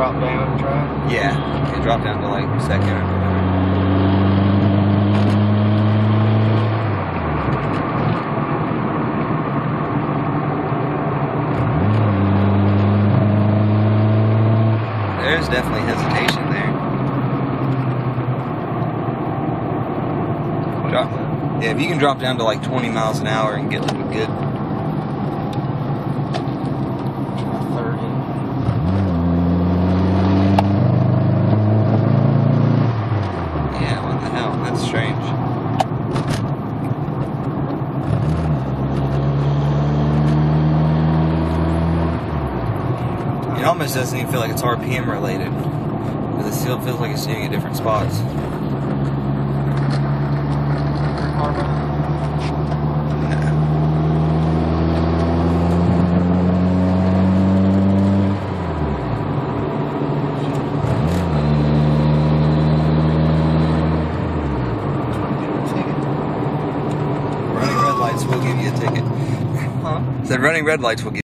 drop down and try? Yeah, it dropped down to like second. There's definitely hesitation there. Yeah, if you can drop down to like 20 miles an hour and get like a good 30. Yeah, what the hell? That's strange. It almost doesn't even feel like it's RPM related, because it still feels like it's shooting at different spots. Running red lights will give you a ticket. Huh? Said running red lights will give